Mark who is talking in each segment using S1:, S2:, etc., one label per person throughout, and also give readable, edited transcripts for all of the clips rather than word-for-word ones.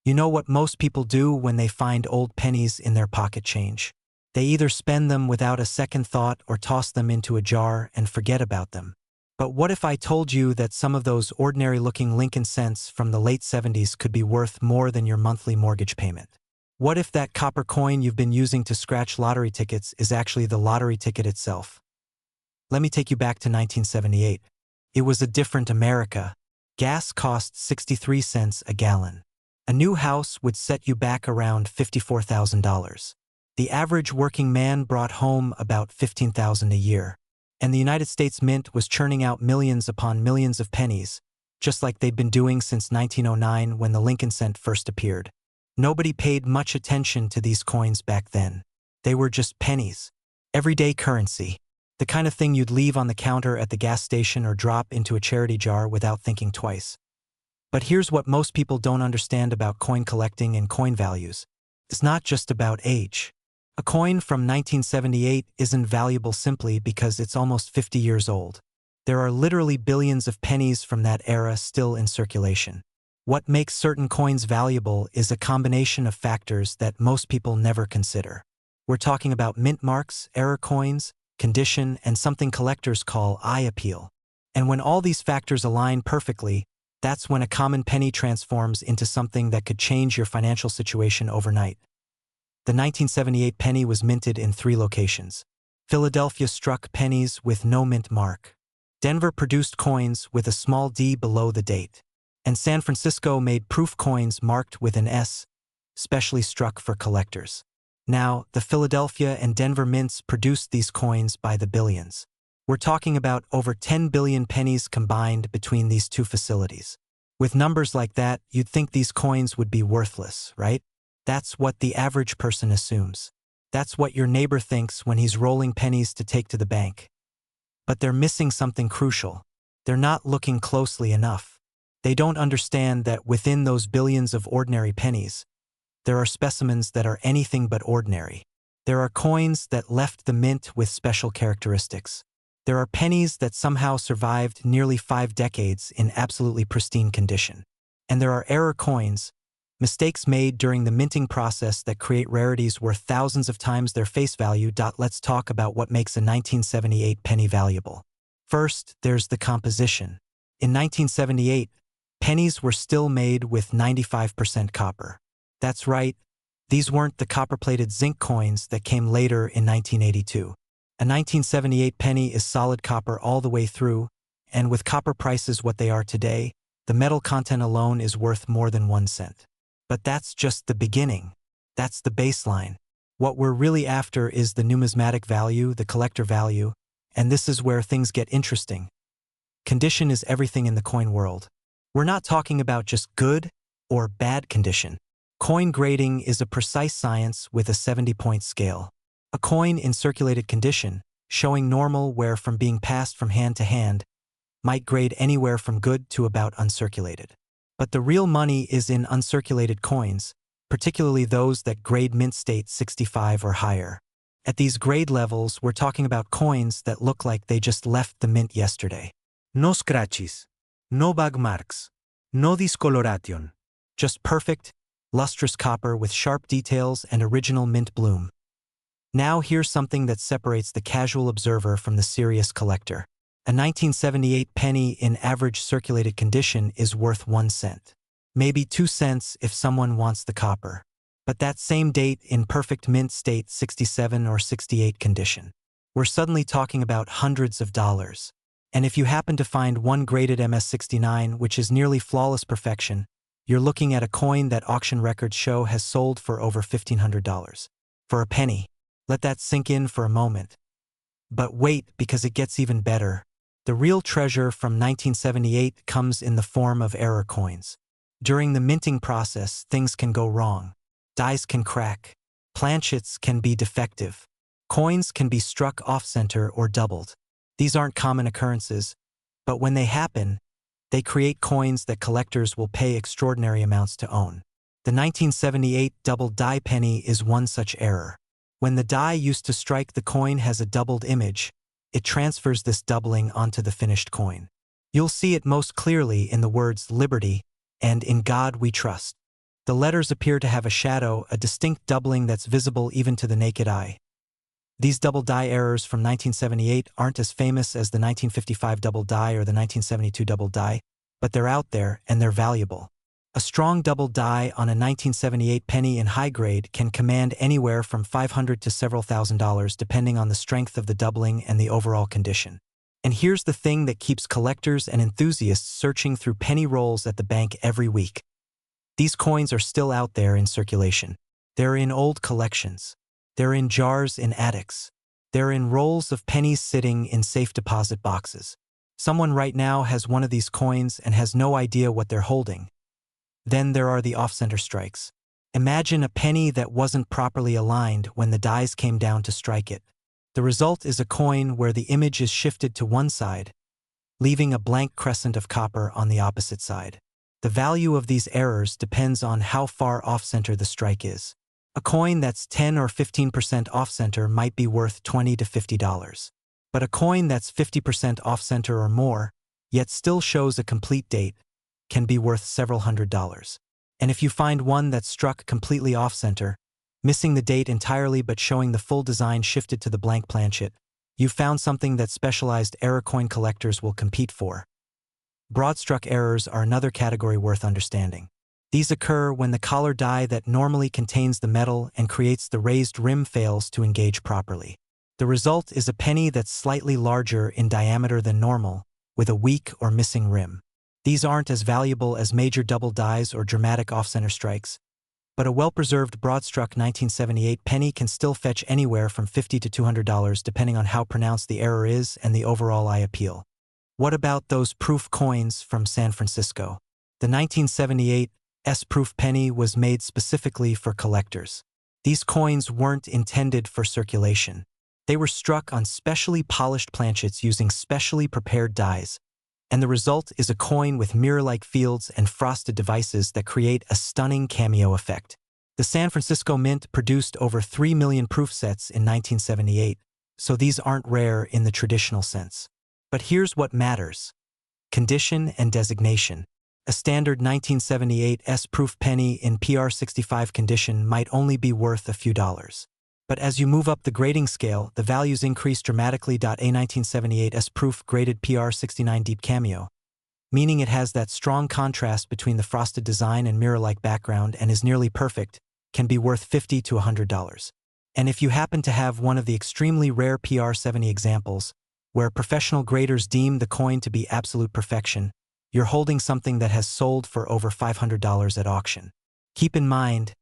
S1: You know what most people do when they find old pennies in their pocket change? They either spend them without a second thought or toss them into a jar and forget about them. But what if I told you that some of those ordinary-looking Lincoln cents from the late 70s could be worth more than your monthly mortgage payment? What if that copper coin you've been using to scratch lottery tickets is actually the lottery ticket itself? Let me take you back to 1978. It was a different America. Gas cost 63 cents a gallon. A new house would set you back around $54,000. The average working man brought home about $15,000 a year. And the United States Mint was churning out millions upon millions of pennies, just like they'd been doing since 1909 when the Lincoln cent first appeared. Nobody paid much attention to these coins back then. They were just pennies. Everyday currency. The kind of thing you'd leave on the counter at the gas station or drop into a charity jar without thinking twice. But here's what most people don't understand about coin collecting and coin values. It's not just about age. A coin from 1978 isn't valuable simply because it's almost 50 years old. There are literally billions of pennies from that era still in circulation. What makes certain coins valuable is a combination of factors that most people never consider. We're talking about mint marks, error coins, condition, and something collectors call eye appeal. And when all these factors align perfectly, that's when a common penny transforms into something that could change your financial situation overnight. The 1978 penny was minted in 3 locations. Philadelphia struck pennies with no mint mark. Denver produced coins with a small d below the date. And San Francisco made proof coins marked with an S, specially struck for collectors. Now, the Philadelphia and Denver mints produced these coins by the billions. We're talking about over 10 billion pennies combined between these 2 facilities. With numbers like that, you'd think these coins would be worthless, right? That's what the average person assumes. That's what your neighbor thinks when he's rolling pennies to take to the bank. But they're missing something crucial. They're not looking closely enough. They don't understand that within those billions of ordinary pennies, there are specimens that are anything but ordinary. There are coins that left the mint with special characteristics. There are pennies that somehow survived nearly 5 decades in absolutely pristine condition. And there are error coins, mistakes made during the minting process that create rarities worth thousands of times their face value. Let's talk about what makes a 1978 penny valuable. First, there's the composition. In 1978, pennies were still made with 95% copper. That's right, these weren't the copper-plated zinc coins that came later in 1982. A 1978 penny is solid copper all the way through, and with copper prices what they are today, the metal content alone is worth more than 1 cent. But that's just the beginning. That's the baseline. What we're really after is the numismatic value, the collector value, and this is where things get interesting. Condition is everything in the coin world. We're not talking about just good or bad condition. Coin grading is a precise science with a 70-point scale. A coin in circulated condition, showing normal wear from being passed from hand to hand, might grade anywhere from good to about uncirculated. But the real money is in uncirculated coins, particularly those that grade mint state 65 or higher. At these grade levels, we're talking about coins that look like they just left the mint yesterday. No scratches, no bag marks, no discoloration. Just perfect, lustrous copper with sharp details and original mint bloom. Now here's something that separates the casual observer from the serious collector. A 1978 penny in average circulated condition is worth 1 cent. Maybe 2 cents if someone wants the copper. But that same date in perfect mint state 67 or 68 condition. We're suddenly talking about hundreds of dollars. And if you happen to find one graded MS69, which is nearly flawless perfection, you're looking at a coin that auction records show has sold for over $1,500. For a penny. Let that sink in for a moment. But wait, because it gets even better. The real treasure from 1978 comes in the form of error coins. During the minting process, things can go wrong. Dies can crack. Planchets can be defective. Coins can be struck off-center or doubled. These aren't common occurrences, but when they happen, they create coins that collectors will pay extraordinary amounts to own. The 1978 double die penny is one such error. When the die used to strike the coin has a doubled image, it transfers this doubling onto the finished coin. You'll see it most clearly in the words Liberty and In God We Trust. The letters appear to have a shadow, a distinct doubling that's visible even to the naked eye. These double die errors from 1978 aren't as famous as the 1955 double die or the 1972 double die, but they're out there and they're valuable. A strong double die on a 1978 penny in high grade can command anywhere from $500 to several $1,000s depending on the strength of the doubling and the overall condition. And here's the thing that keeps collectors and enthusiasts searching through penny rolls at the bank every week. These coins are still out there in circulation. They're in old collections. They're in jars in attics. They're in rolls of pennies sitting in safe deposit boxes. Someone right now has one of these coins and has no idea what they're holding. Then there are the off-center strikes. Imagine a penny that wasn't properly aligned when the dies came down to strike it. The result is a coin where the image is shifted to one side, leaving a blank crescent of copper on the opposite side. The value of these errors depends on how far off-center the strike is. A coin that's 10 or 15% off-center might be worth $20 to $50. But a coin that's 50% off-center or more, yet still shows a complete date, can be worth several $100s. And if you find one that's struck completely off-center, missing the date entirely but showing the full design shifted to the blank planchet, you've found something that specialized error coin collectors will compete for. Broad-struck errors are another category worth understanding. These occur when the collar die that normally contains the metal and creates the raised rim fails to engage properly. The result is a penny that's slightly larger in diameter than normal, with a weak or missing rim. These aren't as valuable as major double dies or dramatic off-center strikes, but a well-preserved broad-struck 1978 penny can still fetch anywhere from $50 to $200 depending on how pronounced the error is and the overall eye appeal. What about those proof coins from San Francisco? The 1978 S-proof penny was made specifically for collectors. These coins weren't intended for circulation. They were struck on specially polished planchets using specially prepared dies, and the result is a coin with mirror-like fields and frosted devices that create a stunning cameo effect. The San Francisco Mint produced over 3 million proof sets in 1978, so these aren't rare in the traditional sense. But here's what matters: condition and designation. A standard 1978 S-proof penny in PR65 condition might only be worth a few dollars. But as you move up the grading scale, the values increase dramatically. A 1978 S-proof graded PR69 deep cameo, meaning it has that strong contrast between the frosted design and mirror-like background and is nearly perfect, can be worth $50 to $100. And if you happen to have one of the extremely rare PR70 examples, where professional graders deem the coin to be absolute perfection, you're holding something that has sold for over $500 at auction. Keep in mind,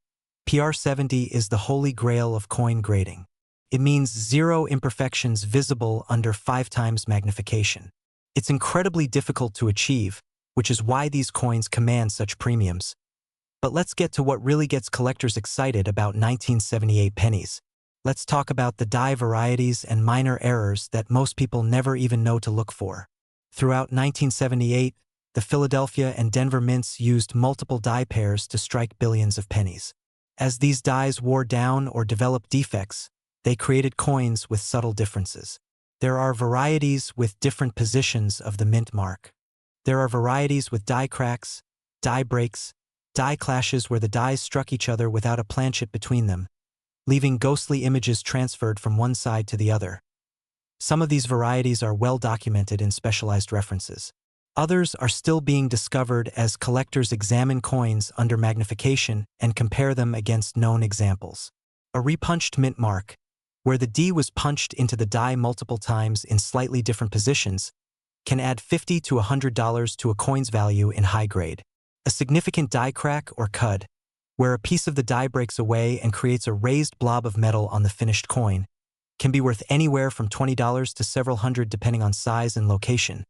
S1: PR70 is the holy grail of coin grading. It means zero imperfections visible under 5 times magnification. It's incredibly difficult to achieve, which is why these coins command such premiums. But let's get to what really gets collectors excited about 1978 pennies. Let's talk about the die varieties and minor errors that most people never even know to look for. Throughout 1978, the Philadelphia and Denver mints used multiple die pairs to strike billions of pennies. As these dies wore down or developed defects, they created coins with subtle differences. There are varieties with different positions of the mint mark. There are varieties with die cracks, die breaks, die clashes where the dies struck each other without a planchet between them, leaving ghostly images transferred from one side to the other. Some of these varieties are well documented in specialized references. Others are still being discovered as collectors examine coins under magnification and compare them against known examples. A repunched mint mark, where the D was punched into the die multiple times in slightly different positions, can add $50 to $100 to a coin's value in high grade. A significant die crack or cud, where a piece of the die breaks away and creates a raised blob of metal on the finished coin, can be worth anywhere from $20 to several hundred depending on size and location.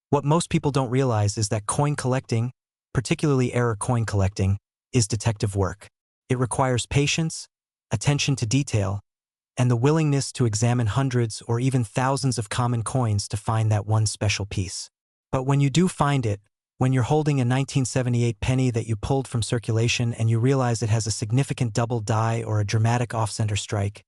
S1: What most people don't realize is that coin collecting, particularly error coin collecting, is detective work. It requires patience, attention to detail, and the willingness to examine hundreds or even thousands of common coins to find that one special piece. But when you do find it, when you're holding a 1978 penny that you pulled from circulation and you realize it has a significant double die or a dramatic off-center strike,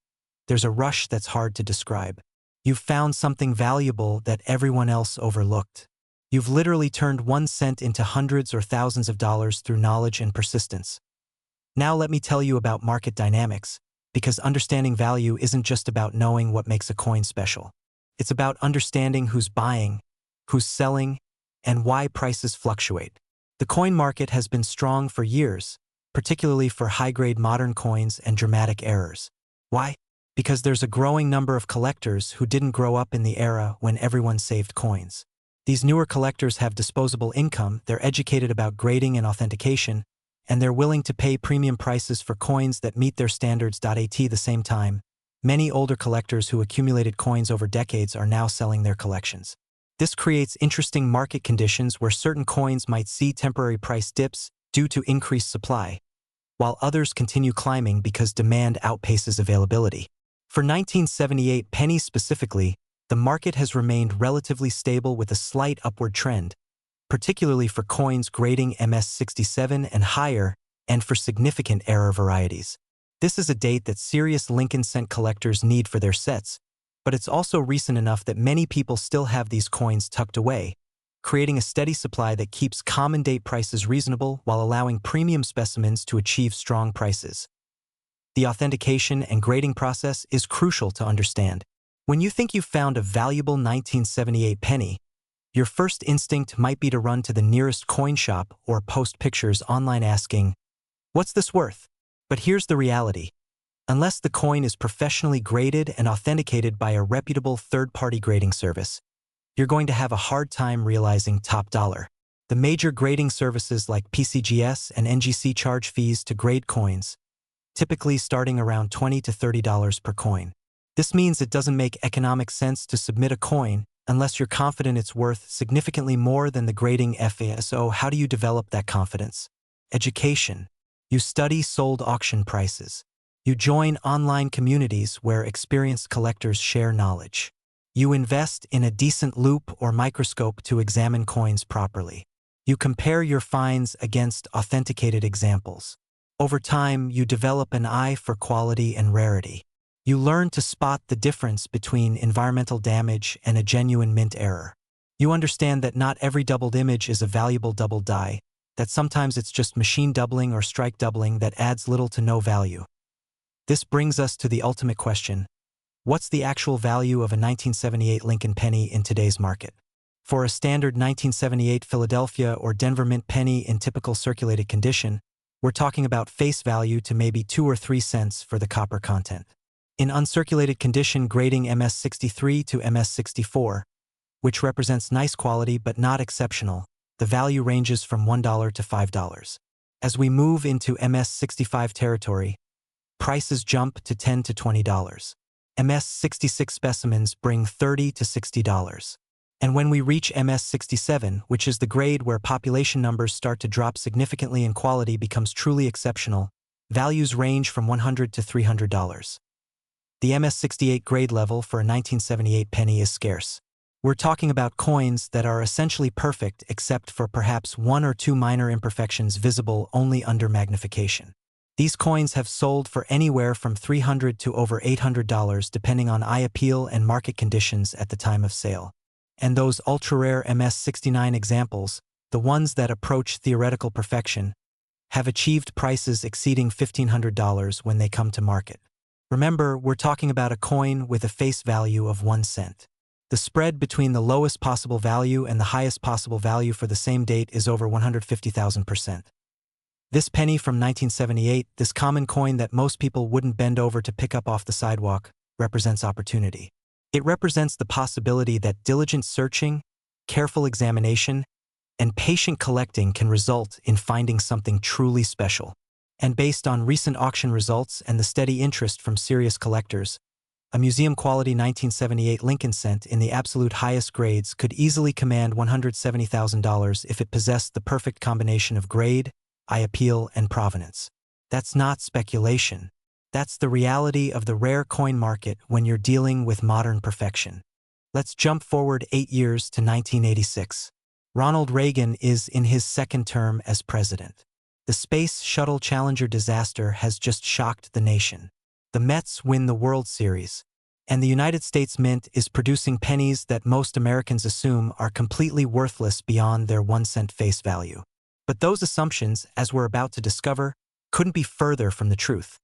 S1: there's a rush that's hard to describe. You've found something valuable that everyone else overlooked. You've literally turned 1 cent into hundreds or thousands of dollars through knowledge and persistence. Now let me tell you about market dynamics, because understanding value isn't just about knowing what makes a coin special. It's about understanding who's buying, who's selling, and why prices fluctuate. The coin market has been strong for years, particularly for high-grade modern coins and dramatic errors. Why? Because there's a growing number of collectors who didn't grow up in the era when everyone saved coins. These newer collectors have disposable income, they're educated about grading and authentication, and they're willing to pay premium prices for coins that meet their standards. At the same time, many older collectors who accumulated coins over decades are now selling their collections. This creates interesting market conditions where certain coins might see temporary price dips due to increased supply, while others continue climbing because demand outpaces availability. For 1978 pennies specifically, the market has remained relatively stable with a slight upward trend, particularly for coins grading MS67 and higher and for significant error varieties. This is a date that serious Lincoln cent collectors need for their sets, but it's also recent enough that many people still have these coins tucked away, creating a steady supply that keeps common date prices reasonable while allowing premium specimens to achieve strong prices. The authentication and grading process is crucial to understand. When you think you've found a valuable 1978 penny, your first instinct might be to run to the nearest coin shop or post pictures online asking, "What's this worth?" But here's the reality. Unless the coin is professionally graded and authenticated by a reputable third-party grading service, you're going to have a hard time realizing top dollar. The major grading services like PCGS and NGC charge fees to grade coins, typically starting around $20 to $30 per coin. This means it doesn't make economic sense to submit a coin unless you're confident it's worth significantly more than the grading fee. So how do you develop that confidence? Education. You study sold auction prices. You join online communities where experienced collectors share knowledge. You invest in a decent loupe or microscope to examine coins properly. You compare your finds against authenticated examples. Over time, you develop an eye for quality and rarity. You learn to spot the difference between environmental damage and a genuine mint error. You understand that not every doubled image is a valuable double die, that sometimes it's just machine doubling or strike doubling that adds little to no value. This brings us to the ultimate question. What's the actual value of a 1978 Lincoln penny in today's market? For a standard 1978 Philadelphia or Denver mint penny in typical circulated condition, we're talking about face value to maybe 2 or 3 cents for the copper content. In uncirculated condition grading MS63 to MS64, which represents nice quality but not exceptional, the value ranges from $1 to $5. As we move into MS65 territory, prices jump to $10 to $20. MS66 specimens bring $30 to $60. And when we reach MS67, which is the grade where population numbers start to drop significantly and quality becomes truly exceptional, values range from $100 to $300. The MS68 grade level for a 1978 penny is scarce. We're talking about coins that are essentially perfect except for perhaps 1 or 2 minor imperfections visible only under magnification. These coins have sold for anywhere from $300 to over $800 depending on eye appeal and market conditions at the time of sale. And those ultra-rare MS69 examples, the ones that approach theoretical perfection, have achieved prices exceeding $1,500 when they come to market. Remember, we're talking about a coin with a face value of 1 cent. The spread between the lowest possible value and the highest possible value for the same date is over 150,000%. This penny from 1978, this common coin that most people wouldn't bend over to pick up off the sidewalk, represents opportunity. It represents the possibility that diligent searching, careful examination, and patient collecting can result in finding something truly special. And based on recent auction results and the steady interest from serious collectors, a museum-quality 1978 Lincoln cent in the absolute highest grades could easily command $170,000 if it possessed the perfect combination of grade, eye appeal, and provenance. That's not speculation. That's the reality of the rare coin market when you're dealing with modern perfection. Let's jump forward 8 years to 1986. Ronald Reagan is in his second term as president. The Space Shuttle Challenger disaster has just shocked the nation. The Mets win the World Series, and the United States Mint is producing pennies that most Americans assume are completely worthless beyond their 1 cent face value. But those assumptions, as we're about to discover, couldn't be further from the truth.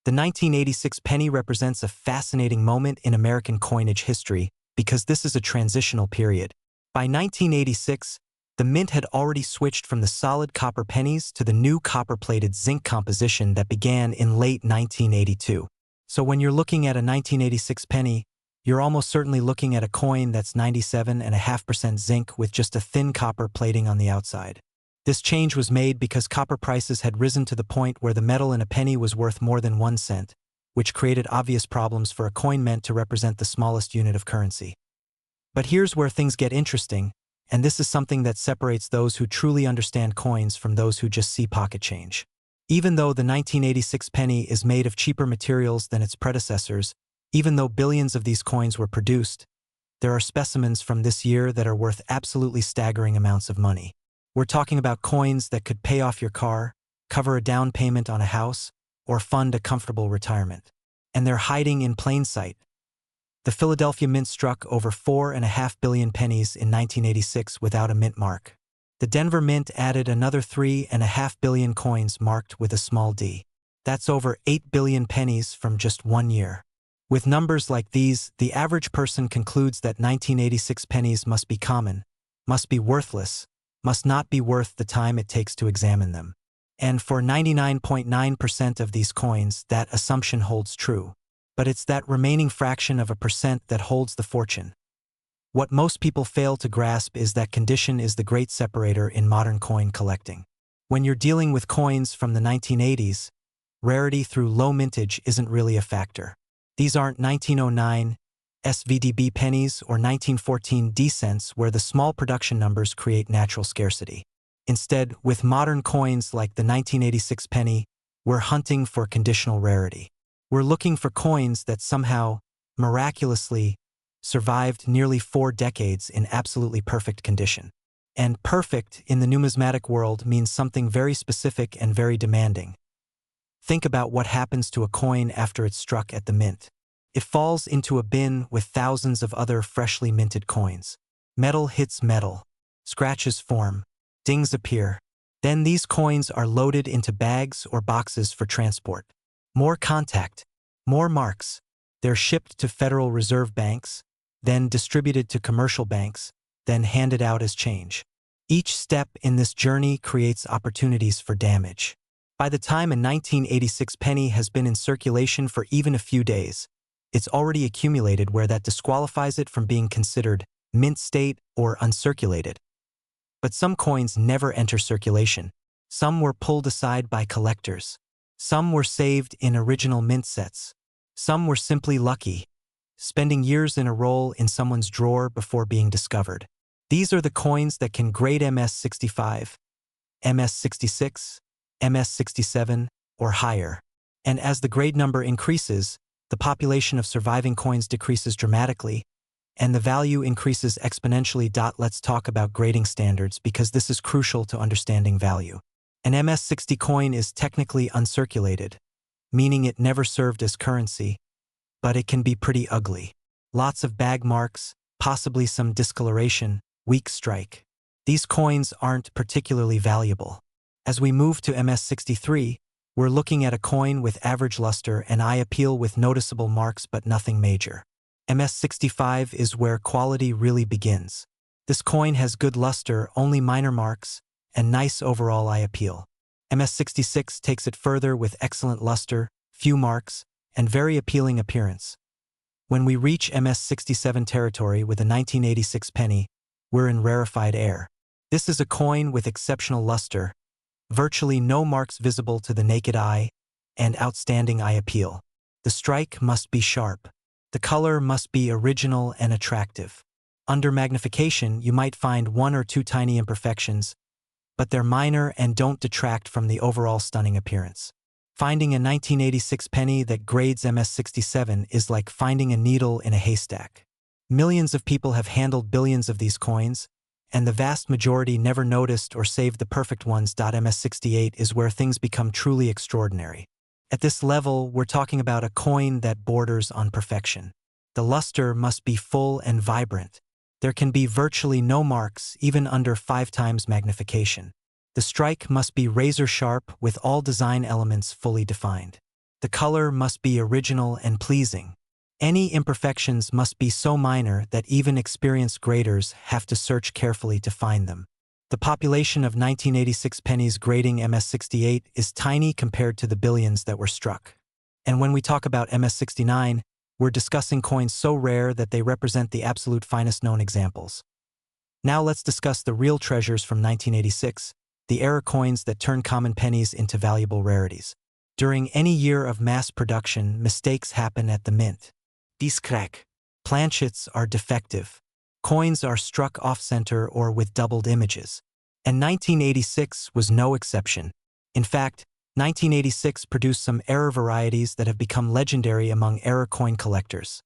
S1: The 1986 penny represents a fascinating moment in American coinage history because this is a transitional period. By 1986, the mint had already switched from the solid copper pennies to the new copper-plated zinc composition that began in late 1982. So when you're looking at a 1986 penny, you're almost certainly looking at a coin that's 97.5% zinc with just a thin copper plating on the outside. This change was made because copper prices had risen to the point where the metal in a penny was worth more than 1 cent, which created obvious problems for a coin meant to represent the smallest unit of currency. But here's where things get interesting, and this is something that separates those who truly understand coins from those who just see pocket change. Even though the 1986 penny is made of cheaper materials than its predecessors, even though billions of these coins were produced, there are specimens from this year that are worth absolutely staggering amounts of money. We're talking about coins that could pay off your car, cover a down payment on a house, or fund a comfortable retirement. And they're hiding in plain sight. The Philadelphia Mint struck over 4.5 billion pennies in 1986 without a mint mark. The Denver Mint added another 3.5 billion coins marked with a small d. That's over 8 billion pennies from just 1 year. With numbers like these, the average person concludes that 1986 pennies must be common, must be worthless, must not be worth the time it takes to examine them. And for 99.9% of these coins, that assumption holds true. But it's that remaining fraction of a percent that holds the fortune. What most people fail to grasp is that condition is the great separator in modern coin collecting. When you're dealing with coins from the 1980s, rarity through low mintage isn't really a factor. These aren't 1909 SVDB pennies or 1914 D cents where the small production numbers create natural scarcity. Instead, with modern coins like the 1986 penny, we're hunting for conditional rarity. We're looking for coins that somehow, miraculously, survived nearly 4 decades in absolutely perfect condition. And perfect in the numismatic world means something very specific and very demanding. Think about what happens to a coin after it's struck at the mint. It falls into a bin with thousands of other freshly minted coins. Metal hits metal. Scratches form. Dings appear. Then these coins are loaded into bags or boxes for transport. More contact. More marks. They're shipped to Federal Reserve banks, then distributed to commercial banks, then handed out as change. Each step in this journey creates opportunities for damage. By the time a 1986 penny has been in circulation for even a few days, it's already accumulated where that disqualifies it from being considered mint state or uncirculated. But some coins never enter circulation. Some were pulled aside by collectors. Some were saved in original mint sets. Some were simply lucky, spending years in a roll in someone's drawer before being discovered. These are the coins that can grade MS65, MS66, MS67, or higher. And as the grade number increases, the population of surviving coins decreases dramatically, and the value increases exponentially. Let's talk about grading standards because this is crucial to understanding value. An MS60 coin is technically uncirculated, meaning it never served as currency, but it can be pretty ugly. Lots of bag marks, possibly some discoloration, weak strike. These coins aren't particularly valuable. As we move to MS63, we're looking at a coin with average luster and eye appeal with noticeable marks but nothing major. MS65 is where quality really begins. This coin has good luster, only minor marks, and nice overall eye appeal. MS66 takes it further with excellent luster, few marks, and very appealing appearance. When we reach MS67 territory with a 1986 penny, we're in rarefied air. This is a coin with exceptional luster, virtually no marks visible to the naked eye, and outstanding eye appeal. The strike must be sharp. The color must be original and attractive. Under magnification, you might find 1 or 2 tiny imperfections, but they're minor and don't detract from the overall stunning appearance. Finding a 1986 penny that grades MS67 is like finding a needle in a haystack. Millions of people have handled billions of these coins, and the vast majority never noticed or saved the perfect ones. MS68 is where things become truly extraordinary. At this level, we're talking about a coin that borders on perfection. The luster must be full and vibrant. There can be virtually no marks, even under 5 times magnification. The strike must be razor-sharp with all design elements fully defined. The color must be original and pleasing. Any imperfections must be so minor that even experienced graders have to search carefully to find them. The population of 1986 pennies grading MS68 is tiny compared to the billions that were struck. And when we talk about MS69, we're discussing coins so rare that they represent the absolute finest known examples. Now let's discuss the real treasures from 1986, the error coins that turn common pennies into valuable rarities. During any year of mass production, mistakes happen at the mint. These crack. Planchets are defective. Coins are struck off-center or with doubled images. And 1986 was no exception. In fact, 1986 produced some error varieties that have become legendary among error coin collectors.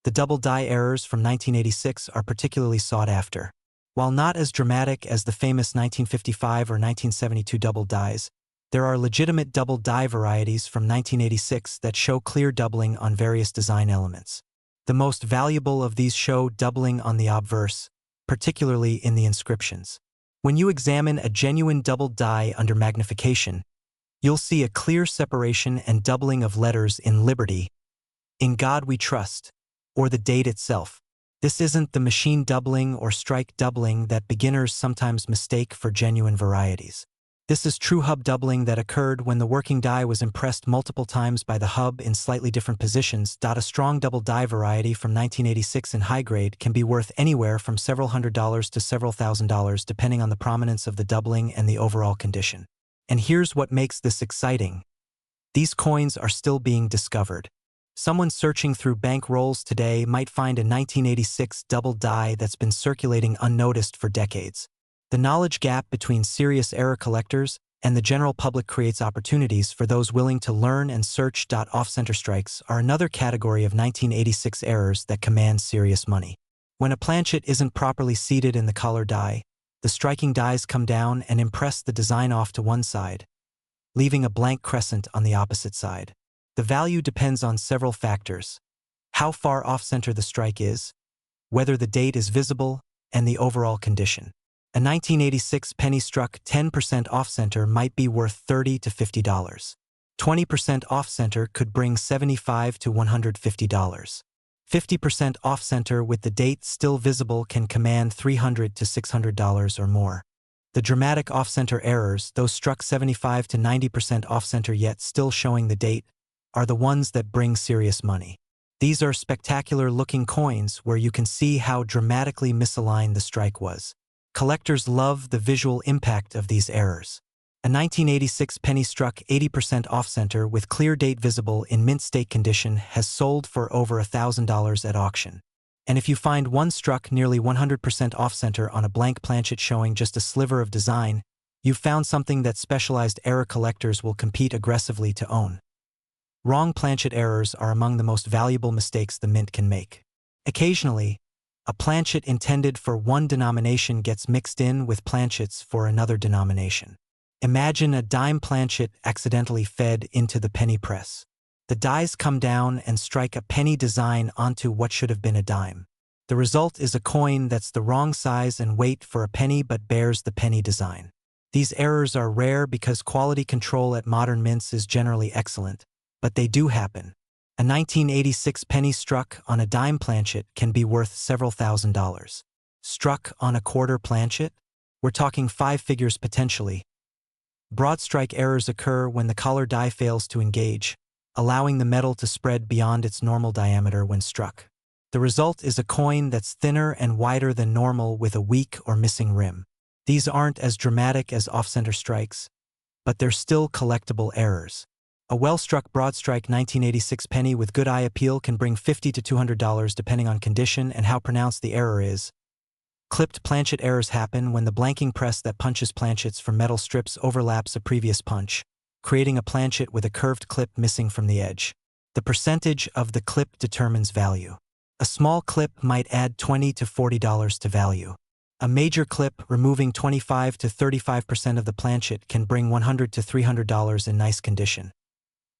S1: The double die errors from 1986 are particularly sought after. While not as dramatic as the famous 1955 or 1972 double dies, there are legitimate double die varieties from 1986 that show clear doubling on various design elements. The most valuable of these show doubling on the obverse, particularly in the inscriptions. When you examine a genuine double die under magnification, you'll see a clear separation and doubling of letters in Liberty, In God We Trust, or the date itself. This isn't the machine doubling or strike doubling that beginners sometimes mistake for genuine varieties. This is true hub doubling that occurred when the working die was impressed multiple times by the hub in slightly different positions. A strong double die variety from 1986 in high grade can be worth anywhere from several $100s to several $1,000s depending on the prominence of the doubling and the overall condition. And here's what makes this exciting. These coins are still being discovered. Someone searching through bank rolls today might find a 1986 double die that's been circulating unnoticed for decades. The knowledge gap between serious error collectors and the general public creates opportunities for those willing to learn and search. Off-center strikes are another category of 1986 errors that command serious money. When a planchet isn't properly seated in the collar die, the striking dies come down and impress the design off to one side, leaving a blank crescent on the opposite side. The value depends on several factors: how far off-center the strike is, whether the date is visible, and the overall condition. A 1986 penny struck 10% off-center might be worth $30 to $50. 20% off-center could bring $75 to $150. 50% off-center with the date still visible can command $300 to $600 or more. The dramatic off-center errors, those struck 75 to 90% off-center yet still showing the date, are the ones that bring serious money. These are spectacular-looking coins where you can see how dramatically misaligned the strike was. Collectors love the visual impact of these errors. A 1986 penny struck 80% off-center with clear date visible in mint state condition has sold for over $1,000 at auction. And if you find one struck nearly 100% off-center on a blank planchet showing just a sliver of design, you've found something that specialized error collectors will compete aggressively to own. Wrong planchet errors are among the most valuable mistakes the mint can make. Occasionally, a planchet intended for one denomination gets mixed in with planchets for another denomination. Imagine a dime planchet accidentally fed into the penny press. The dies come down and strike a penny design onto what should have been a dime. The result is a coin that's the wrong size and weight for a penny but bears the penny design. These errors are rare because quality control at modern mints is generally excellent, but they do happen. A 1986 penny struck on a dime planchet can be worth several $1,000s. Struck on a quarter planchet? We're talking 5 figures potentially. Broad strike errors occur when the collar die fails to engage, allowing the metal to spread beyond its normal diameter when struck. The result is a coin that's thinner and wider than normal with a weak or missing rim. These aren't as dramatic as off-center strikes, but they're still collectible errors. A well-struck broad strike 1986 penny with good eye appeal can bring $50 to $200 depending on condition and how pronounced the error is. Clipped planchet errors happen when the blanking press that punches planchets from metal strips overlaps a previous punch, creating a planchet with a curved clip missing from the edge. The percentage of the clip determines value. A small clip might add $20 to $40 to value. A major clip removing 25 to 35% of the planchet can bring $100 to $300 in nice condition.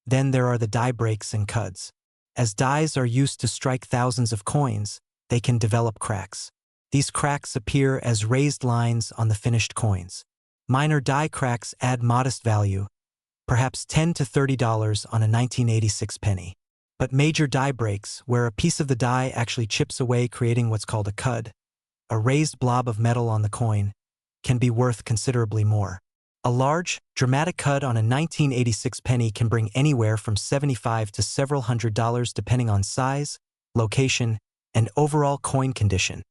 S1: Then there are the die breaks and cuds. As dies are used to strike thousands of coins, they can develop cracks. These cracks appear as raised lines on the finished coins. Minor die cracks add modest value, perhaps $10 to $30 on a 1986 penny. But major die breaks, where a piece of the die actually chips away creating what's called a cud, a raised blob of metal on the coin, can be worth considerably more. A large, dramatic cud on a 1986 penny can bring anywhere from $75 to several $100s depending on size, location, and overall coin condition.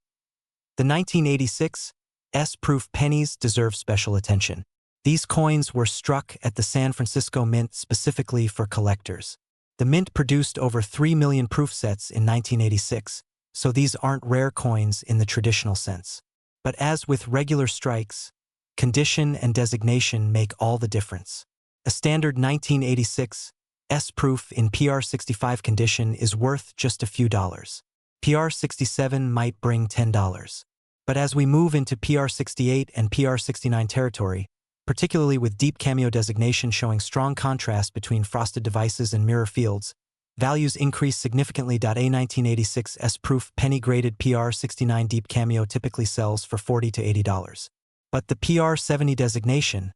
S1: The 1986 S-proof pennies deserve special attention. These coins were struck at the San Francisco Mint specifically for collectors. The Mint produced over 3 million proof sets in 1986, so these aren't rare coins in the traditional sense. But as with regular strikes, condition and designation make all the difference. A standard 1986 S-proof in PR65 condition is worth just a few dollars. PR67 might bring $10. But as we move into PR68 and PR69 territory, particularly with deep cameo designation showing strong contrast between frosted devices and mirror fields, values increase significantly. A 1986 S-proof penny-graded PR69 deep cameo typically sells for $40 to $80. But the PR70 designation,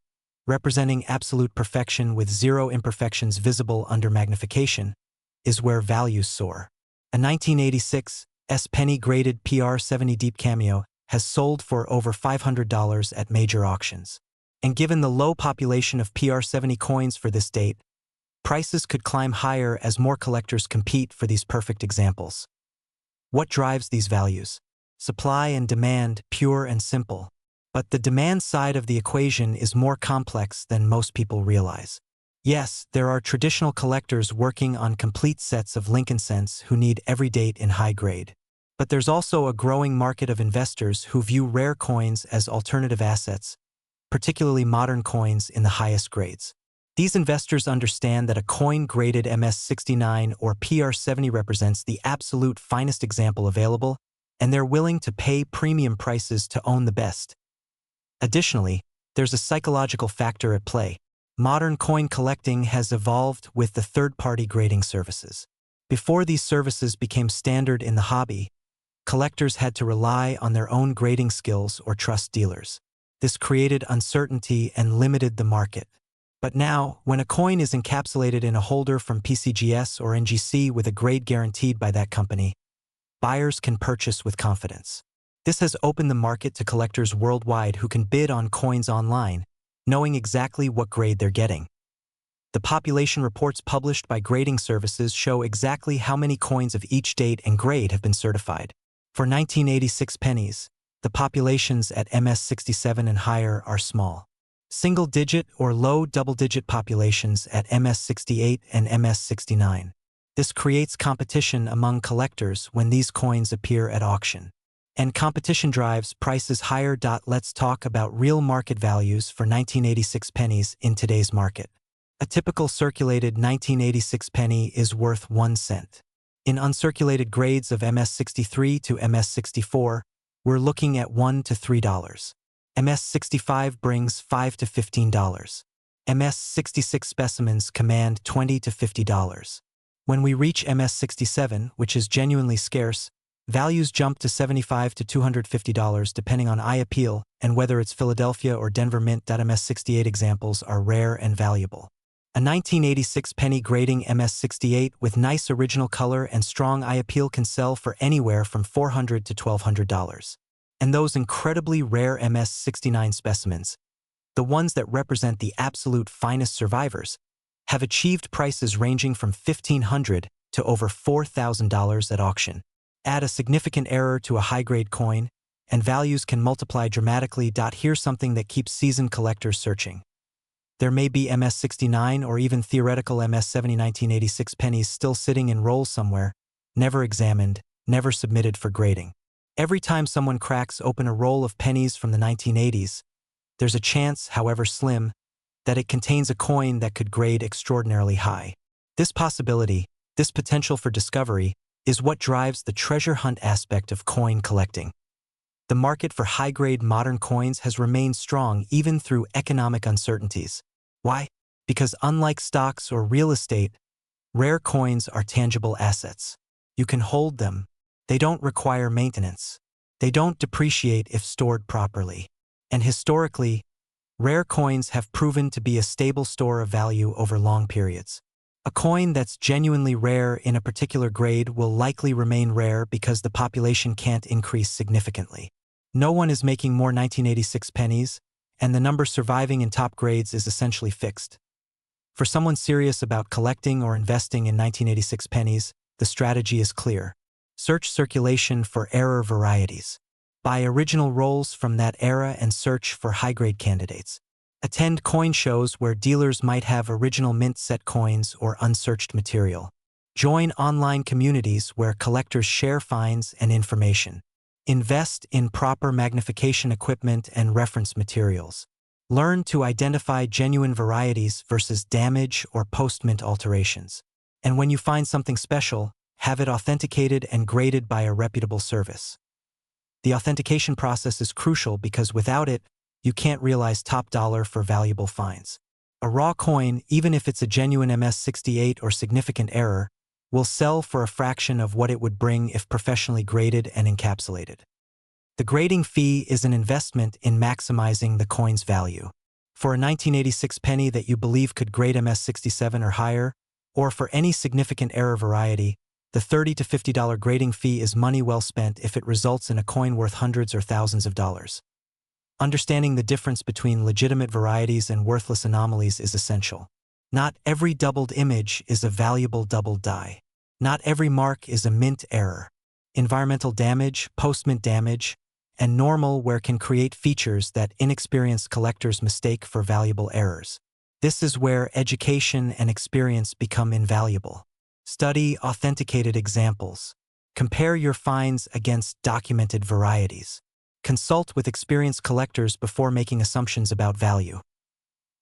S1: representing absolute perfection with zero imperfections visible under magnification, is where values soar. A 1986 S penny-graded PR70 deep cameo has sold for over $500 at major auctions. And given the low population of PR70 coins for this date, prices could climb higher as more collectors compete for these perfect examples. What drives these values? Supply and demand, pure and simple. But the demand side of the equation is more complex than most people realize. Yes, there are traditional collectors working on complete sets of Lincoln cents who need every date in high grade. But there's also a growing market of investors who view rare coins as alternative assets, particularly modern coins in the highest grades. These investors understand that a coin graded MS69 or PR70 represents the absolute finest example available, and they're willing to pay premium prices to own the best. Additionally, there's a psychological factor at play. Modern coin collecting has evolved with the third-party grading services. Before these services became standard in the hobby, collectors had to rely on their own grading skills or trust dealers. This created uncertainty and limited the market. But now, when a coin is encapsulated in a holder from PCGS or NGC with a grade guaranteed by that company, buyers can purchase with confidence. This has opened the market to collectors worldwide who can bid on coins online, knowing exactly what grade they're getting. The population reports published by grading services show exactly how many coins of each date and grade have been certified. For 1986 pennies, the populations at MS67 and higher are small. Single-digit or low double-digit populations at MS68 and MS69. This creates competition among collectors when these coins appear at auction. And competition drives prices higher. Let's talk about real market values for 1986 pennies in today's market. A typical circulated 1986 penny is worth 1 cent. In uncirculated grades of MS63 to MS64, we're looking at $1 to $3. MS65 brings $5 to $15. MS66 specimens command $20 to $50. When we reach MS67, which is genuinely scarce, values jump to $75 to $250 depending on eye appeal and whether it's Philadelphia or Denver Mint. MS68 examples are rare and valuable. A 1986 penny grading MS68 with nice original color and strong eye appeal can sell for anywhere from $400 to $1,200. And those incredibly rare MS69 specimens, the ones that represent the absolute finest survivors, have achieved prices ranging from $1,500 to over $4,000 at auction. Add a significant error to a high-grade coin, and values can multiply dramatically. Here's something that keeps seasoned collectors searching. There may be MS69 or even theoretical MS70 1986 pennies still sitting in rolls somewhere, never examined, never submitted for grading. Every time someone cracks open a roll of pennies from the 1980s, there's a chance, however slim, that it contains a coin that could grade extraordinarily high. This possibility, this potential for discovery, is what drives the treasure hunt aspect of coin collecting. The market for high-grade modern coins has remained strong even through economic uncertainties. Why? Because unlike stocks or real estate, rare coins are tangible assets. You can hold them. They don't require maintenance. They don't depreciate if stored properly. And historically, Rare coins have proven to be a stable store of value over long periods. A coin that's genuinely rare in a particular grade will likely remain rare because the population can't increase significantly. No one is making more 1986 pennies, and the number surviving in top grades is essentially fixed. For someone serious about collecting or investing in 1986 pennies, the strategy is clear. Search circulation for error varieties. Buy original rolls from that era and search for high-grade candidates. Attend coin shows where dealers might have original mint set coins or unsearched material. Join online communities where collectors share finds and information. Invest in proper magnification equipment and reference materials. Learn to identify genuine varieties versus damage or post-mint alterations. And when you find something special, have it authenticated and graded by a reputable service. The authentication process is crucial because without it, you can't realize top dollar for valuable finds. A raw coin, even if it's a genuine MS-68 or significant error, will sell for a fraction of what it would bring if professionally graded and encapsulated. The grading fee is an investment in maximizing the coin's value. For a 1986 penny that you believe could grade MS-67 or higher, or for any significant error variety, the $30 to $50 grading fee is money well spent if it results in a coin worth hundreds or thousands of dollars. Understanding the difference between legitimate varieties and worthless anomalies is essential. Not every doubled image is a valuable doubled die. Not every mark is a mint error. Environmental damage, post-mint damage, and normal wear can create features that inexperienced collectors mistake for valuable errors. This is where education and experience become invaluable. Study authenticated examples. Compare your finds against documented varieties. Consult with experienced collectors before making assumptions about value.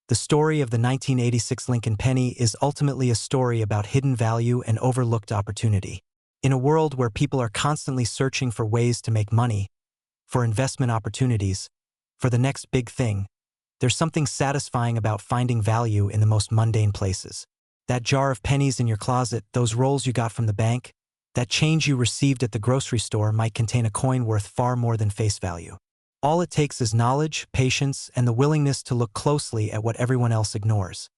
S1: The story of the 1986 Lincoln penny is ultimately a story about hidden value and overlooked opportunity. In a world where people are constantly searching for ways to make money, for investment opportunities, for the next big thing, there's something satisfying about finding value in the most mundane places. That jar of pennies in your closet, those rolls you got from the bank, that change you received at the grocery store might contain a coin worth far more than face value. All it takes is knowledge, patience, and the willingness to look closely at what everyone else ignores.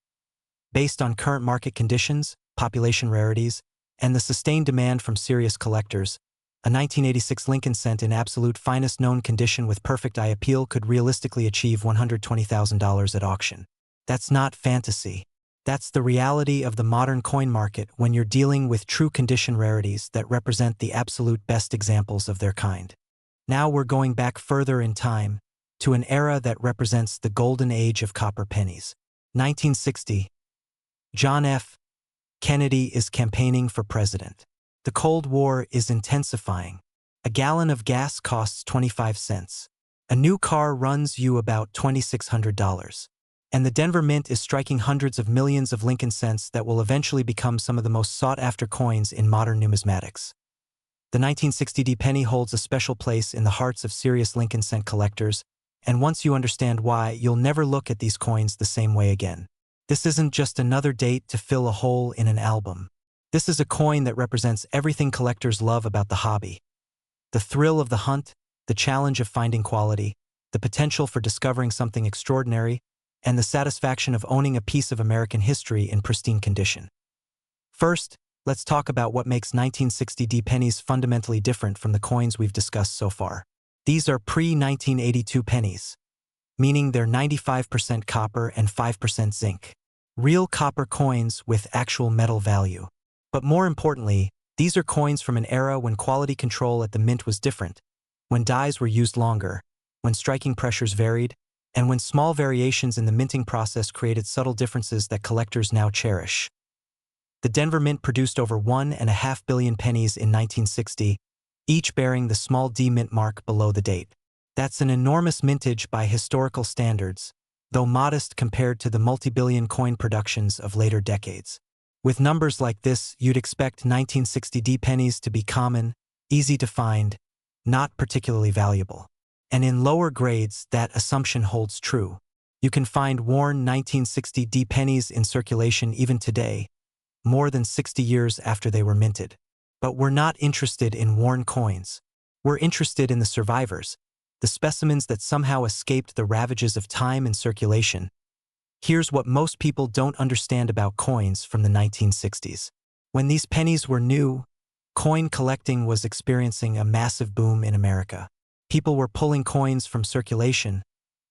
S1: Based on current market conditions, population rarities, and the sustained demand from serious collectors, a 1986 Lincoln cent in absolute finest known condition with perfect eye appeal could realistically achieve $120,000 at auction. That's not fantasy. That's the reality of the modern coin market when you're dealing with true condition rarities that represent the absolute best examples of their kind. Now we're going back further in time, to an era that represents the golden age of copper pennies. 1960. John F. Kennedy is campaigning for president. The Cold War is intensifying. A gallon of gas costs 25 cents. A new car runs you about $2,600. And the Denver Mint is striking hundreds of millions of Lincoln cents that will eventually become some of the most sought-after coins in modern numismatics. The 1960 penny holds a special place in the hearts of serious Lincoln cent collectors, and once you understand why, you'll never look at these coins the same way again. This isn't just another date to fill a hole in an album. This is a coin that represents everything collectors love about the hobby. The thrill of the hunt, the challenge of finding quality, the potential for discovering something extraordinary, and the satisfaction of owning a piece of American history in pristine condition. First, let's talk about what makes 1960 pennies fundamentally different from the coins we've discussed so far. These are pre-1982 pennies, meaning they're 95% copper and 5% zinc. Real copper coins with actual metal value. But more importantly, these are coins from an era when quality control at the mint was different, when dies were used longer, when striking pressures varied, and when small variations in the minting process created subtle differences that collectors now cherish. The Denver Mint produced over 1.5 billion pennies in 1960, each bearing the small D mint mark below the date. That's an enormous mintage by historical standards, though modest compared to the multi-billion coin productions of later decades. With numbers like this, you'd expect 1960 pennies to be common, easy to find, not particularly valuable. And in lower grades, that assumption holds true. You can find worn 1960 pennies in circulation even today, more than 60 years after they were minted. But we're not interested in worn coins. We're interested in the survivors, the specimens that somehow escaped the ravages of time and circulation. Here's what most people don't understand about coins from the 1960s. When these pennies were new, coin collecting was experiencing a massive boom in America. People were pulling coins from circulation,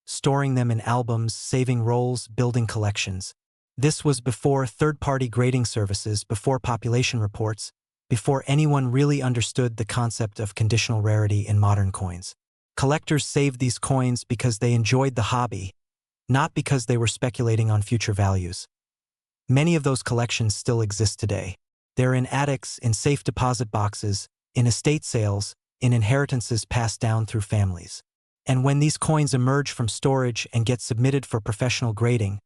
S1: storing them in albums, saving rolls, building collections. This was before third-party grading services, before population reports, before anyone really understood the concept of conditional rarity in modern coins. Collectors saved these coins because they enjoyed the hobby, not because they were speculating on future values. Many of those collections still exist today. They're in attics, in safe deposit boxes, in estate sales, in inheritances passed down through families. And when these coins emerge from storage and get submitted for professional grading,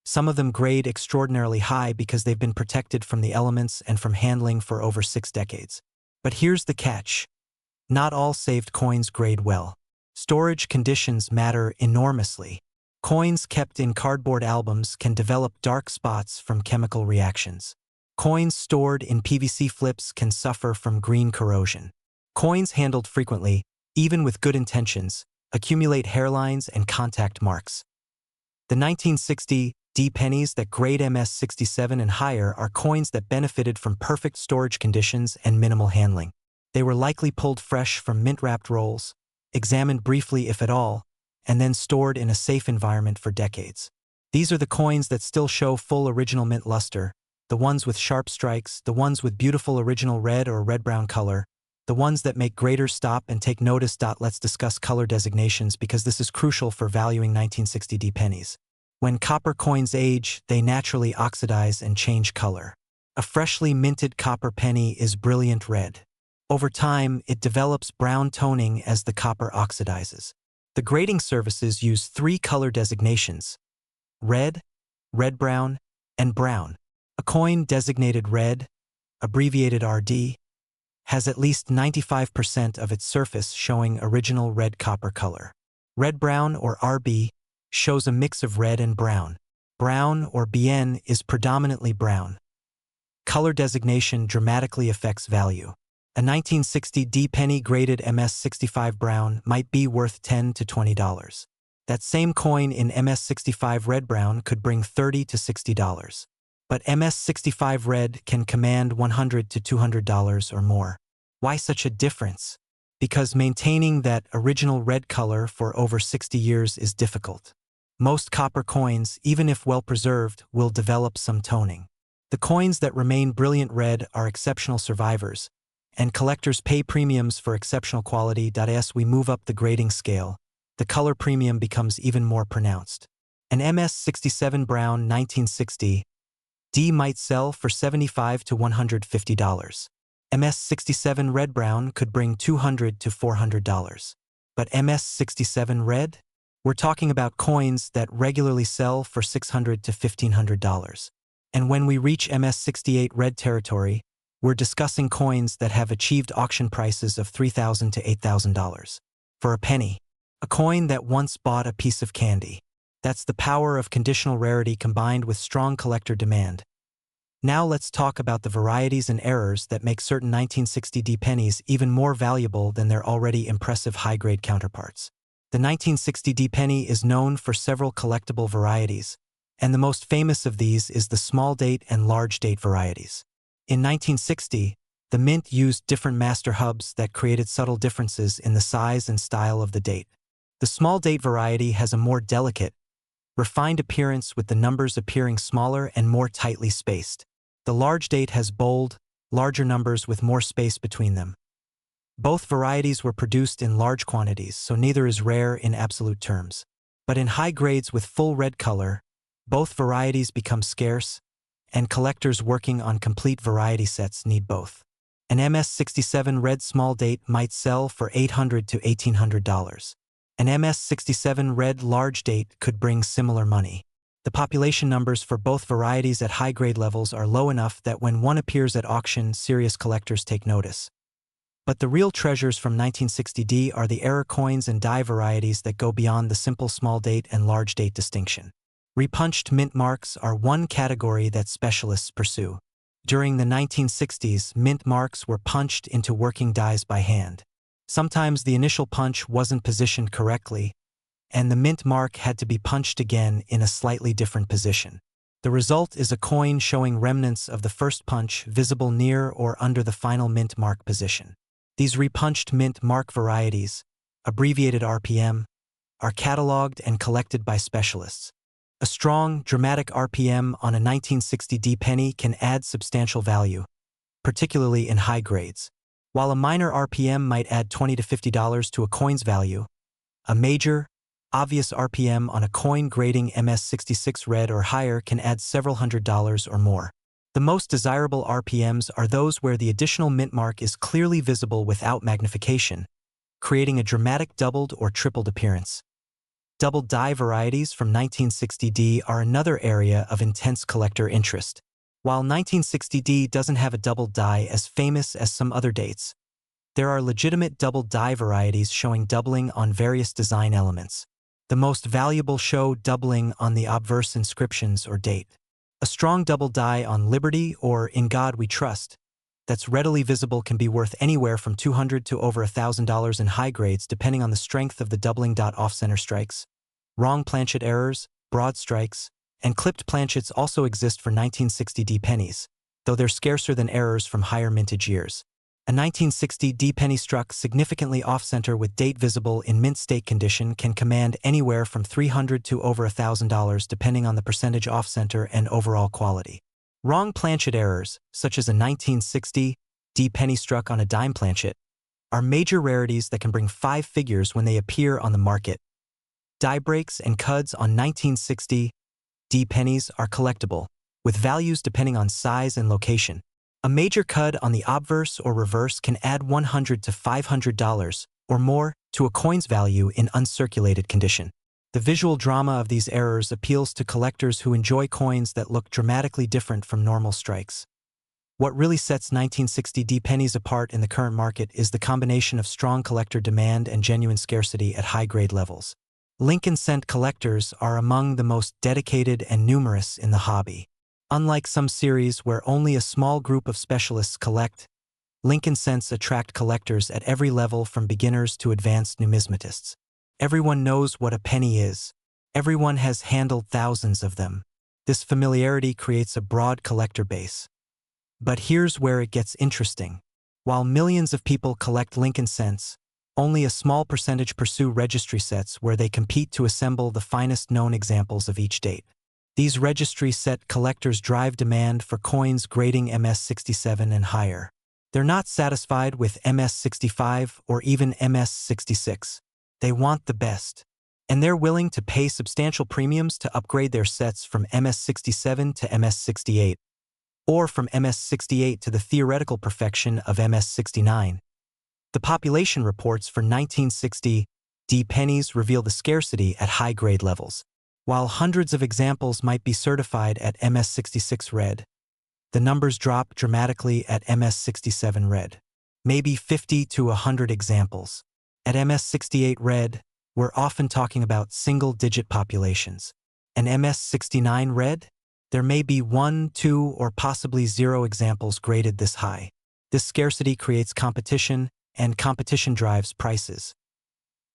S1: some of them grade extraordinarily high because they've been protected from the elements and from handling for over 6 decades. But here's the catch. Not all saved coins grade well. Storage conditions matter enormously. Coins kept in cardboard albums can develop dark spots from chemical reactions. Coins stored in PVC flips can suffer from green corrosion. Coins handled frequently, even with good intentions, accumulate hairlines and contact marks. The 1960 D pennies that grade MS67 and higher are coins that benefited from perfect storage conditions and minimal handling. They were likely pulled fresh from mint-wrapped rolls, examined briefly if at all, and then stored in a safe environment for decades. These are the coins that still show full original mint luster, the ones with sharp strikes, the ones with beautiful original red or red-brown color, the ones that make graders stop and take notice. Let's discuss color designations because this is crucial for valuing 1960 D pennies. When copper coins age, they naturally oxidize and change color. A freshly minted copper penny is brilliant red. Over time, it develops brown toning as the copper oxidizes. The grading services use 3 color designations: red, red-brown, and brown. A coin designated red, abbreviated RD, has at least 95% of its surface showing original red copper color. Red-brown, or RB, shows a mix of red and brown. Brown, or BN, is predominantly brown. Color designation dramatically affects value. A 1960 D penny graded MS65 brown might be worth $10 to $20. That same coin in MS65 red-brown could bring $30 to $60. But MS65 red can command $100 to $200 or more. Why such a difference? Because maintaining that original red color for over 60 years is difficult. Most copper coins, even if well preserved, will develop some toning. The coins that remain brilliant red are exceptional survivors, and collectors pay premiums for exceptional quality. As we move up the grading scale, the color premium becomes even more pronounced. An MS67 brown 1960 D might sell for $75 to $150. MS67 red-brown could bring $200 to $400. But MS67 red? We're talking about coins that regularly sell for $600 to $1,500. And when we reach MS68 red territory, we're discussing coins that have achieved auction prices of $3,000 to $8,000. For a penny, a coin that once bought a piece of candy. That's the power of conditional rarity combined with strong collector demand. Now let's talk about the varieties and errors that make certain 1960 D pennies even more valuable than their already impressive high-grade counterparts. The 1960 D penny is known for several collectible varieties, and the most famous of these is the small date and large date varieties. In 1960, the mint used different master hubs that created subtle differences in the size and style of the date. The small date variety has a more delicate, refined appearance with the numbers appearing smaller and more tightly spaced. The large date has bold, larger numbers with more space between them. Both varieties were produced in large quantities, so neither is rare in absolute terms. But in high grades with full red color, both varieties become scarce, and collectors working on complete variety sets need both. An MS67 red small date might sell for $800 to $1,800. An MS67 red large date could bring similar money. The population numbers for both varieties at high-grade levels are low enough that when one appears at auction, serious collectors take notice. But the real treasures from 1960D are the error coins and die varieties that go beyond the simple small date and large date distinction. Repunched mint marks are one category that specialists pursue. During the 1960s, mint marks were punched into working dies by hand. Sometimes the initial punch wasn't positioned correctly, and the mint mark had to be punched again in a slightly different position. The result is a coin showing remnants of the first punch visible near or under the final mint mark position. These repunched mint mark varieties, abbreviated RPM, are cataloged and collected by specialists. A strong, dramatic RPM on a 1960D penny can add substantial value, particularly in high grades. While a minor RPM might add $20 to $50 to a coin's value, a major, obvious RPM on a coin grading MS66 red or higher can add several $100s or more. The most desirable RPMs are those where the additional mint mark is clearly visible without magnification, creating a dramatic doubled or tripled appearance. Double die varieties from 1960D are another area of intense collector interest. While 1960D doesn't have a double die as famous as some other dates, there are legitimate double die varieties showing doubling on various design elements. The most valuable show doubling on the obverse inscriptions or date. A strong double die on Liberty or In God We Trust that's readily visible can be worth anywhere from $200 to over $1,000 in high grades depending on the strength of the doubling. Off-center strikes, wrong planchet errors, broad strikes, and clipped planchets also exist for 1960D pennies, though they're scarcer than errors from higher mintage years. A 1960D penny struck significantly off-center with date visible in mint state condition can command anywhere from $300 to over $1,000 depending on the percentage off-center and overall quality. Wrong planchet errors, such as a 1960D penny struck on a dime planchet, are major rarities that can bring five figures when they appear on the market. Die breaks and cuds on 1960D pennies are collectible, with values depending on size and location. A major cud on the obverse or reverse can add $100 to $500 or more to a coin's value in uncirculated condition. The visual drama of these errors appeals to collectors who enjoy coins that look dramatically different from normal strikes. What really sets 1960D pennies apart in the current market is the combination of strong collector demand and genuine scarcity at high-grade levels. Lincoln cent collectors are among the most dedicated and numerous in the hobby. Unlike some series where only a small group of specialists collect, Lincoln cents attract collectors at every level from beginners to advanced numismatists. Everyone knows what a penny is. Everyone has handled thousands of them. This familiarity creates a broad collector base. But here's where it gets interesting. While millions of people collect Lincoln cents, only a small percentage pursue registry sets where they compete to assemble the finest known examples of each date. These registry set collectors drive demand for coins grading MS67 and higher. They're not satisfied with MS65 or even MS66. They want the best. And they're willing to pay substantial premiums to upgrade their sets from MS67 to MS68, or from MS68 to the theoretical perfection of MS69. The population reports for 1960D pennies reveal the scarcity at high-grade levels. While hundreds of examples might be certified at MS66 red, the numbers drop dramatically at MS67 red. Maybe 50 to 100 examples. At MS68 red, we're often talking about single-digit populations. And MS69 red? There may be 1, 2, or possibly 0 examples graded this high. This scarcity creates competition, and competition drives prices.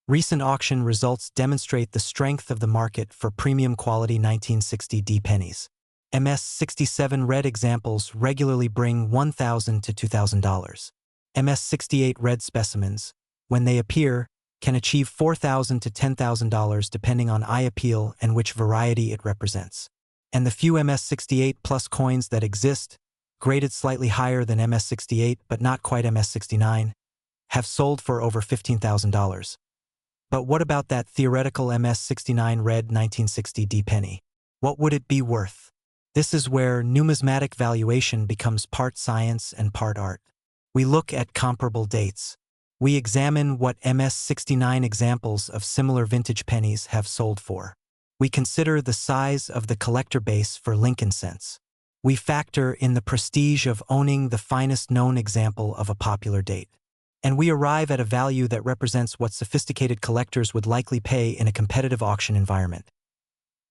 S1: Recent auction results demonstrate the strength of the market for premium quality 1960D pennies. MS67 red examples regularly bring $1,000 to $2,000. MS68 red specimens, when they appear, can achieve $4,000 to $10,000 depending on eye appeal and which variety it represents. And the few MS68 plus coins that exist, graded slightly higher than MS68 but not quite MS69, have sold for over $15,000. But what about that theoretical MS69 red 1960D penny? What would it be worth? This is where numismatic valuation becomes part science and part art. We look at comparable dates. We examine what MS69 examples of similar vintage pennies have sold for. We consider the size of the collector base for Lincoln cents. We factor in the prestige of owning the finest known example of a popular date. And we arrive at a value that represents what sophisticated collectors would likely pay in a competitive auction environment.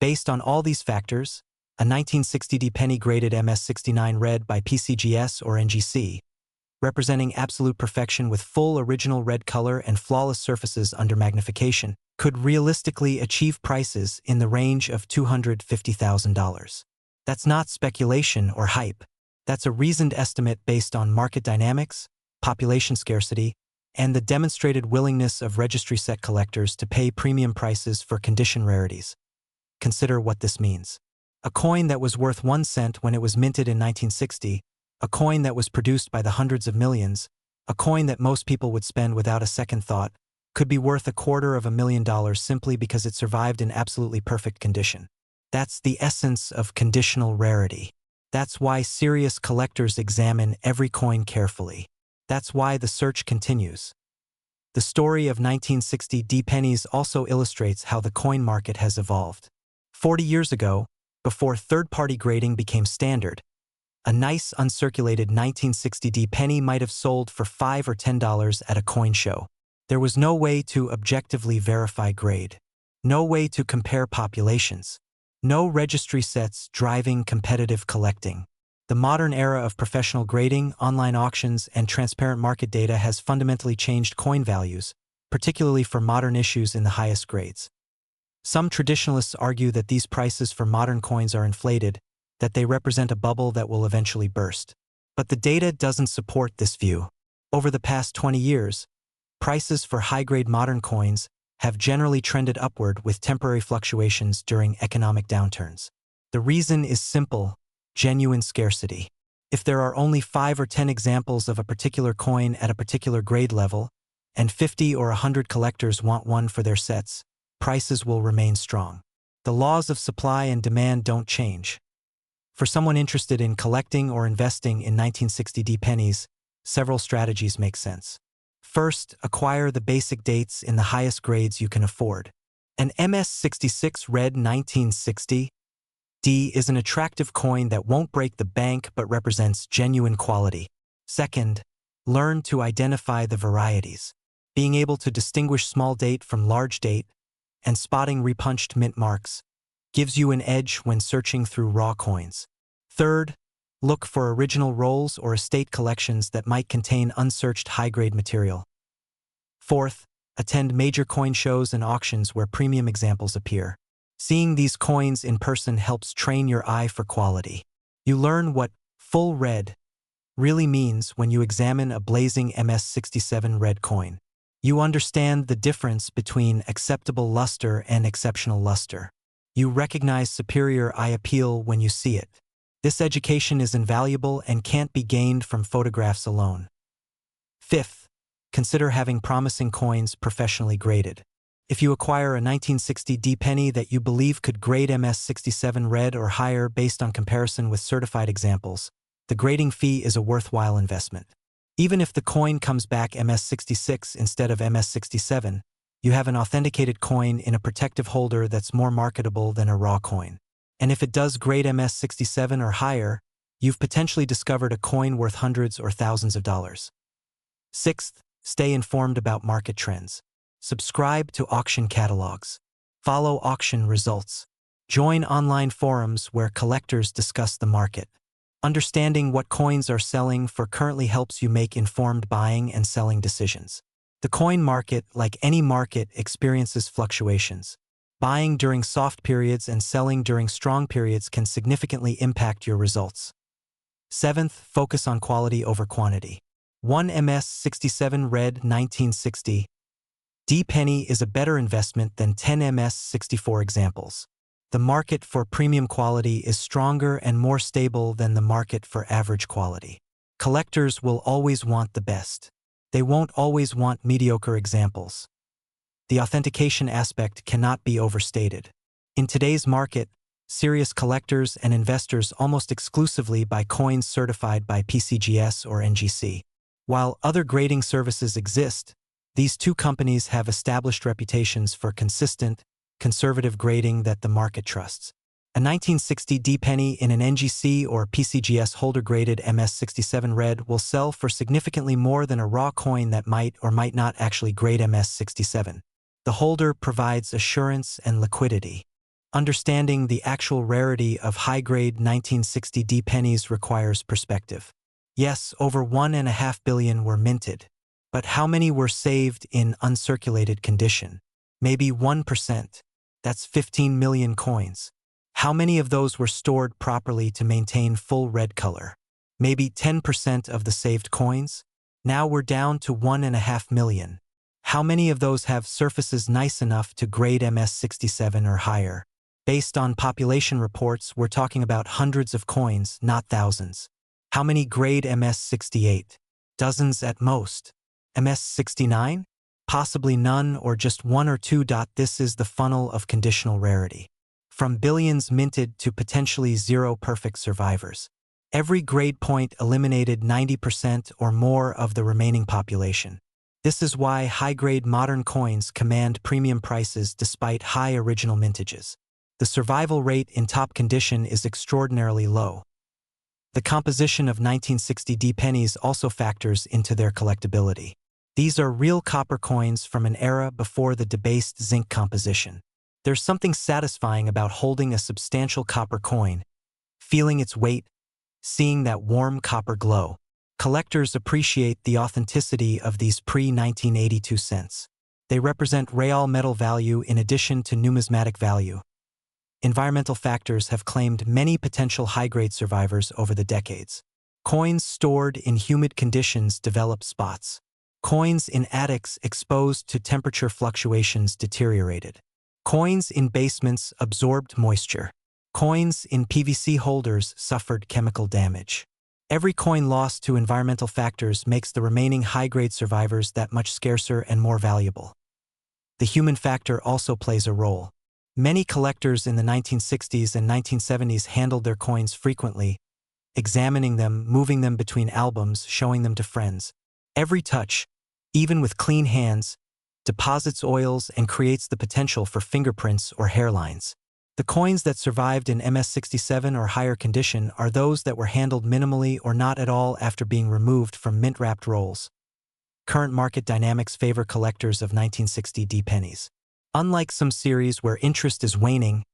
S1: Based on all these factors, a 1960D penny graded MS69 red by PCGS or NGC representing absolute perfection with full original red color and flawless surfaces under magnification, could realistically achieve prices in the range of $250,000. That's not speculation or hype. That's a reasoned estimate based on market dynamics, population scarcity, and the demonstrated willingness of registry set collectors to pay premium prices for condition rarities. Consider what this means. A coin that was worth 1 cent when it was minted in 1960, a coin that was produced by the hundreds of millions, a coin that most people would spend without a second thought, could be worth $250,000 simply because it survived in absolutely perfect condition. That's the essence of conditional rarity. That's why serious collectors examine every coin carefully. That's why the search continues. The story of 1960 D pennies also illustrates how the coin market has evolved. 40 years ago, before third-party grading became standard, a nice uncirculated 1960 D penny might have sold for $5 or $10 at a coin show. There was no way to objectively verify grade, no way to compare populations, no registry sets driving competitive collecting. The modern era of professional grading, online auctions, and transparent market data has fundamentally changed coin values, particularly for modern issues in the highest grades. Some traditionalists argue that these prices for modern coins are inflated, that they represent a bubble that will eventually burst. But the data doesn't support this view. Over the past 20 years, prices for high-grade modern coins have generally trended upward with temporary fluctuations during economic downturns. The reason is simple: genuine scarcity. If there are only 5 or 10 examples of a particular coin at a particular grade level, and 50 or 100 collectors want one for their sets, prices will remain strong. The laws of supply and demand don't change. For someone interested in collecting or investing in 1960 D pennies, several strategies make sense. First, acquire the basic dates in the highest grades you can afford. An MS66 Red 1960 D is an attractive coin that won't break the bank but represents genuine quality. Second, learn to identify the varieties. Being able to distinguish small date from large date and spotting repunched mint marks gives you an edge when searching through raw coins. Third, look for original rolls or estate collections that might contain unsearched high-grade material. Fourth, attend major coin shows and auctions where premium examples appear. Seeing these coins in person helps train your eye for quality. You learn what full red really means when you examine a blazing MS67 red coin. You understand the difference between acceptable luster and exceptional luster. You recognize superior eye appeal when you see it. This education is invaluable and can't be gained from photographs alone. Fifth, consider having promising coins professionally graded. If you acquire a 1960 D penny that you believe could grade MS67 red or higher based on comparison with certified examples, the grading fee is a worthwhile investment. Even if the coin comes back MS66 instead of MS67, you have an authenticated coin in a protective holder that's more marketable than a raw coin. And if it does grade MS67 or higher, you've potentially discovered a coin worth hundreds or thousands of dollars. Sixth, stay informed about market trends. Subscribe to auction catalogs. Follow auction results. Join online forums where collectors discuss the market. Understanding what coins are selling for currently helps you make informed buying and selling decisions. The coin market, like any market, experiences fluctuations. Buying during soft periods and selling during strong periods can significantly impact your results. Seventh, focus on quality over quantity. 1 MS67 Red 1960 D penny is a better investment than 10 MS64 examples. The market for premium quality is stronger and more stable than the market for average quality. Collectors will always want the best. They won't always want mediocre examples. The authentication aspect cannot be overstated. In today's market, serious collectors and investors almost exclusively buy coins certified by PCGS or NGC. While other grading services exist, these two companies have established reputations for consistent, conservative grading that the market trusts. A 1960 D penny in an NGC or PCGS holder-graded MS67 Red will sell for significantly more than a raw coin that might or might not actually grade MS67. The holder provides assurance and liquidity. Understanding the actual rarity of high-grade 1960 D pennies requires perspective. Yes, over 1.5 billion were minted. But how many were saved in uncirculated condition? Maybe 1%. That's 15 million coins. How many of those were stored properly to maintain full red color? Maybe 10% of the saved coins? Now we're down to 1.5 million. How many of those have surfaces nice enough to grade MS67 or higher? Based on population reports, we're talking about hundreds of coins, not thousands. How many grade MS68? Dozens at most. MS69? Possibly none or just one or two. This is the funnel of conditional rarity. From billions minted to potentially zero perfect survivors. Every grade point eliminated 90% or more of the remaining population. This is why high-grade modern coins command premium prices despite high original mintages. The survival rate in top condition is extraordinarily low. The composition of 1960 D pennies also factors into their collectability. These are real copper coins from an era before the debased zinc composition. There's something satisfying about holding a substantial copper coin, feeling its weight, seeing that warm copper glow. Collectors appreciate the authenticity of these pre-1982 cents. They represent real metal value in addition to numismatic value. Environmental factors have claimed many potential high-grade survivors over the decades. Coins stored in humid conditions develop spots. Coins in attics exposed to temperature fluctuations deteriorated. Coins in basements absorbed moisture. Coins in PVC holders suffered chemical damage. Every coin lost to environmental factors makes the remaining high-grade survivors that much scarcer and more valuable. The human factor also plays a role. Many collectors in the 1960s and 1970s handled their coins frequently, examining them, moving them between albums, showing them to friends. Every touch, even with clean hands, deposits oils and creates the potential for fingerprints or hairlines. The coins that survived in MS67 or higher condition are those that were handled minimally or not at all after being removed from mint-wrapped rolls. Current market dynamics favor collectors of 1960 D pennies. Unlike some series where interest is waning,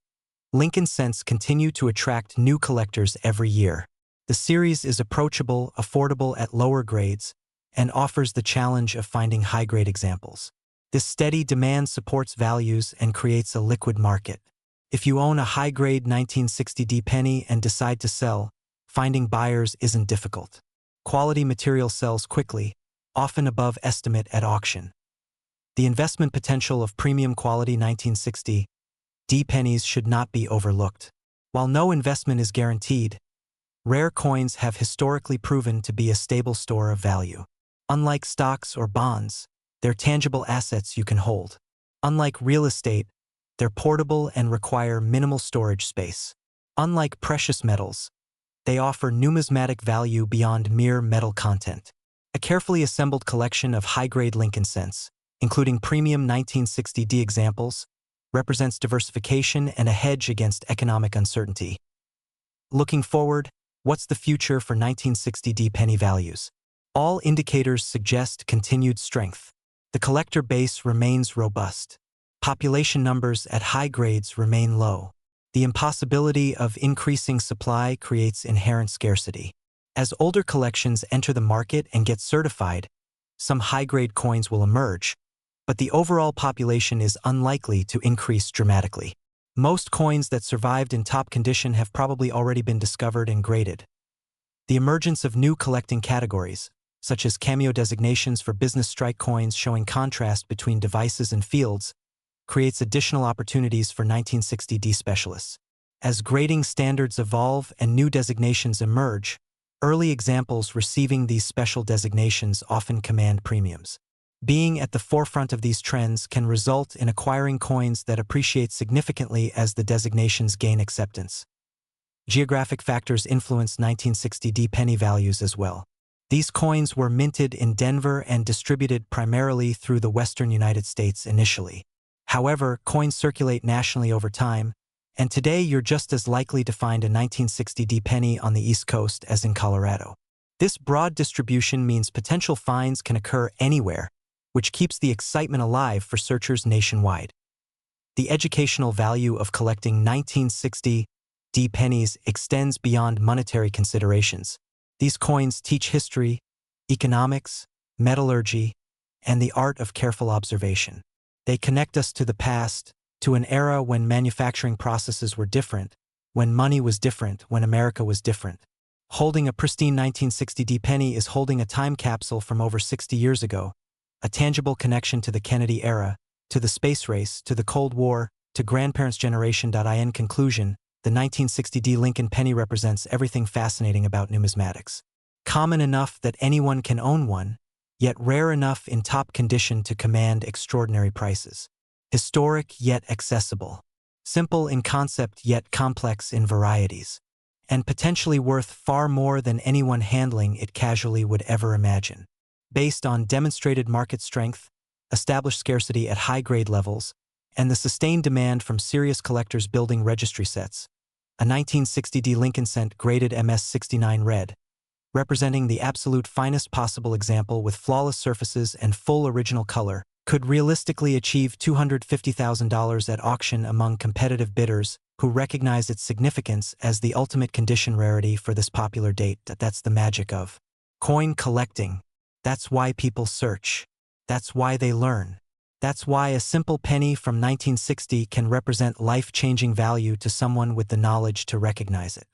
S1: Lincoln Cents continue to attract new collectors every year. The series is approachable, affordable at lower grades, and offers the challenge of finding high-grade examples. This steady demand supports values and creates a liquid market. If you own a high-grade 1960 D penny and decide to sell, finding buyers isn't difficult. Quality material sells quickly, often above estimate at auction. The investment potential of premium quality 1960 D pennies should not be overlooked. While no investment is guaranteed, rare coins have historically proven to be a stable store of value. Unlike stocks or bonds, they're tangible assets you can hold. Unlike real estate, they're portable and require minimal storage space. Unlike precious metals, they offer numismatic value beyond mere metal content. A carefully assembled collection of high-grade Lincoln Cents, including premium 1960 D examples, represents diversification and a hedge against economic uncertainty. Looking forward, what's the future for 1960 D penny values? All indicators suggest continued strength. The collector base remains robust. Population numbers at high grades remain low. The impossibility of increasing supply creates inherent scarcity. As older collections enter the market and get certified, some high-grade coins will emerge, but the overall population is unlikely to increase dramatically. Most coins that survived in top condition have probably already been discovered and graded. The emergence of new collecting categories, such as cameo designations for business strike coins showing contrast between devices and fields, creates additional opportunities for 1960 D specialists. As grading standards evolve and new designations emerge, early examples receiving these special designations often command premiums. Being at the forefront of these trends can result in acquiring coins that appreciate significantly as the designations gain acceptance. Geographic factors influence 1960 D penny values as well. These coins were minted in Denver and distributed primarily through the western United States initially. However, coins circulate nationally over time, and today you're just as likely to find a 1960 D penny on the East Coast as in Colorado. This broad distribution means potential finds can occur anywhere, which keeps the excitement alive for searchers nationwide. The educational value of collecting 1960 D pennies extends beyond monetary considerations. These coins teach history, economics, metallurgy, and the art of careful observation. They connect us to the past, to an era when manufacturing processes were different, when money was different, when America was different. Holding a pristine 1960 penny is holding a time capsule from over 60 years ago, a tangible connection to the Kennedy era, to the space race, to the Cold War, to grandparents' generation. In conclusion, the 1960 Lincoln penny represents everything fascinating about numismatics. Common enough that anyone can own one, yet rare enough in top condition to command extraordinary prices. Historic yet accessible. Simple in concept yet complex in varieties. And potentially worth far more than anyone handling it casually would ever imagine. Based on demonstrated market strength, established scarcity at high-grade levels, and the sustained demand from serious collectors building registry sets, a 1960 Lincoln cent graded MS69 red, representing the absolute finest possible example with flawless surfaces and full original color, could realistically achieve $250,000 at auction among competitive bidders who recognize its significance as the ultimate condition rarity for this popular date. That's the magic of coin collecting. That's why people search. That's why they learn. That's why a simple penny from 1960 can represent life-changing value to someone with the knowledge to recognize it.